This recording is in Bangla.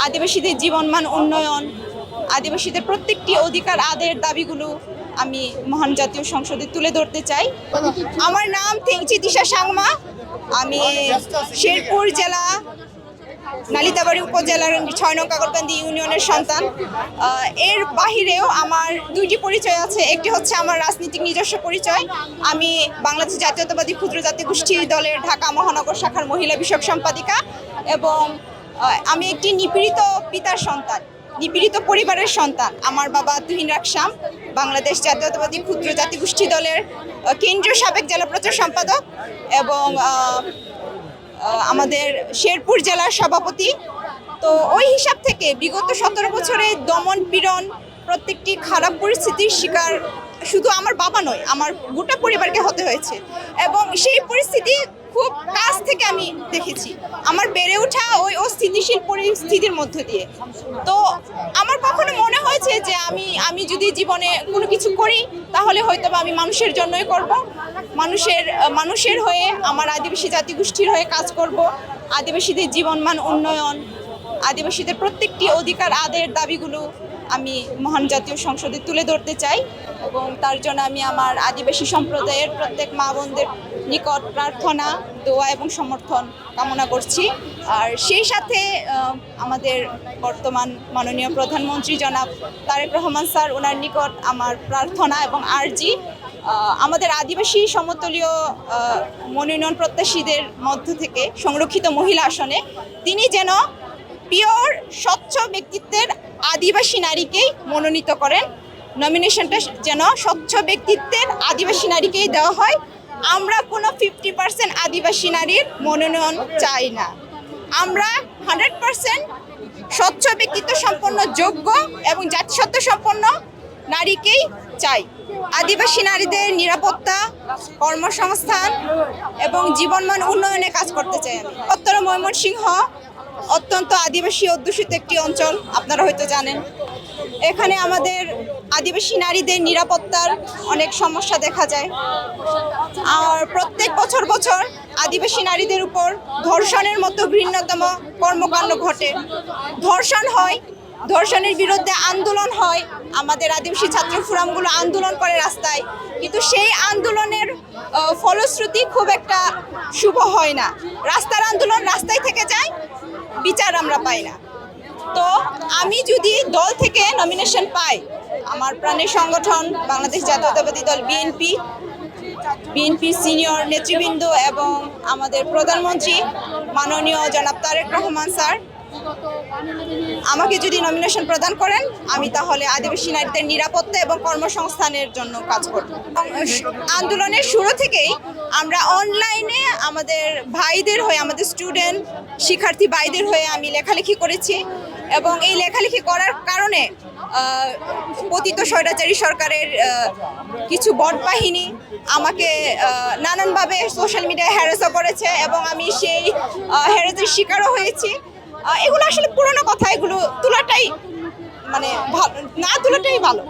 আদিবাসীদের জীবনমান উন্নয়ন, আদিবাসীদের প্রত্যেকটি অধিকার আদায়ের দাবিগুলো আমি মহান জাতীয় সংসদে তুলে ধরতে চাই। আমার নাম থেংচি দিশা সাংমা। আমি শেরপুর জেলা নালিতাবাড়ি উপজেলার ৬ নং কাকরকান্দি ইউনিয়নের সন্তান। এর বাহিরেও আমার দুইটি পরিচয় আছে। একটি হচ্ছে আমার রাজনৈতিক নিজস্ব পরিচয়। আমি বাংলাদেশ জাতীয়তাবাদী ক্ষুদ্র জাতি গোষ্ঠী দলের ঢাকা মহানগর শাখার মহিলা বিষয়ক সম্পাদিকা, এবং আমি একটি নিপীড়িত পিতার সন্তান, নিপীড়িত পরিবারের সন্তান। আমার বাবা তুহিন রাকসাম বাংলাদেশ জাতীয়তাবাদী ক্ষুদ্র জাতি গোষ্ঠী দলের কেন্দ্রীয় সাবেক জেলা প্রচার সম্পাদক এবং আমাদের শেরপুর জেলার সভাপতি। তো ওই হিসাব থেকে বিগত 17 বছরে দমন পীড়ন, প্রত্যেকটি খারাপ পরিস্থিতির শিকার শুধু আমার বাবা নয়, আমার গোটা পরিবারকে হতে হয়েছে, এবং সেই পরিস্থিতি খুব কাছ থেকে আমি দেখেছি। আমার বেড়ে ওঠা ওই অস্থিতিশীল পরিস্থিতির মধ্য দিয়ে। তো আমার কখনো মনে হয়েছে যে আমি যদি জীবনে কোনো কিছু করি তাহলে হয়তো আমি মানুষের জন্যই করব, মানুষের হয়ে, আমার আদিবাসী জাতিগোষ্ঠীর হয়ে কাজ করব। আদিবাসীদের জীবনমান উন্নয়ন, আদিবাসীদের প্রত্যেকটি অধিকার আদায়ের দাবিগুলো আমি মহান জাতীয় সংসদে তুলে ধরতে চাই, এবং তার জন্য আমি আমার আদিবাসী সম্প্রদায়ের প্রত্যেক মা বোনদের নিকট প্রার্থনা, দোয়া এবং সমর্থন কামনা করছি। আর সেই সাথে আমাদের বর্তমান মাননীয় প্রধানমন্ত্রী জনাব তারেক রহমান স্যার, ওনার নিকট আমার প্রার্থনা এবং আর্জি, আমাদের আদিবাসী সমতলীয় মনোনয়ন প্রত্যাশীদের মধ্য থেকে সংরক্ষিত মহিলা আসনে তিনি যেন পিওর স্বচ্ছ ব্যক্তিত্বের আদিবাসী নারীকেই মনোনীত করেন। নমিনেশনটা যেন স্বচ্ছ ব্যক্তিত্বের আদিবাসী নারীকেই দেওয়া হয়। আমরা কোনো 50% আদিবাসী নারীর মনোনয়ন চাই না। আমরা 100% স্বচ্ছ ব্যক্তিত্ব সম্পন্ন, যোগ্য এবং জাতিসত্ত্ব সম্পন্ন নারীকেই চাই। আদিবাসী নারীদের নিরাপত্তা, কর্মসংস্থান এবং জীবনমান উন্নয়নে কাজ করতে চাই আমি। উত্তর ময়মনসিংহ অত্যন্ত আদিবাসী অধ্যুষিত একটি অঞ্চল, আপনারা হয়তো জানেন। এখানে আমাদের আদিবাসী নারীদের নিরাপত্তার অনেক সমস্যা দেখা যায়, আর প্রত্যেক বছর আদিবাসী নারীদের উপর ধর্ষণের মতো ঘৃণ্যতম কর্মকাণ্ড ঘটে। ধর্ষণ হয়, ধর্ষণের বিরুদ্ধে আন্দোলন হয়, আমাদের আদিবাসী ছাত্র ফোরামগুলো আন্দোলন করে রাস্তায়, কিন্তু সেই আন্দোলনের ফলশ্রুতি খুব একটা শুভ হয় না। রাস্তার আন্দোলন রাস্তায় থেকে যায়, বিচার আমরা পাই না। তো আমি যদি দল থেকে নমিনেশন পাই, আমার প্রাণের সংগঠন বাংলাদেশ জাতীয়তাবাদী দল বিএনপি সিনিয়র নেতৃবৃন্দ এবং আমাদের প্রধানমন্ত্রী মাননীয় জনাব তারেক রহমান স্যার আমাকে যদি নমিনেশন প্রদান করেন, আমি তাহলে আদিবাসী নারীদের নিরাপত্তা এবং কর্মসংস্থানের জন্য কাজ করব। আন্দোলনের শুরু থেকেই আমরা অনলাইনে আমাদের ভাইদের হয়ে, আমাদের স্টুডেন্ট শিক্ষার্থী ভাইদের হয়ে আমি লেখালেখি করেছি, এবং এই লেখালেখি করার কারণে পতিত স্বৈরাচারী সরকারের কিছু বট বাহিনী আমাকে নানানভাবে সোশ্যাল মিডিয়ায় হ্যারাসও করেছে, এবং আমি সেই হ্যারাসের শিকারও হয়েছি। এগুলো আসলে পুরনো কথা, এগুলো তোলাটাই না তোলাটাই ভালো।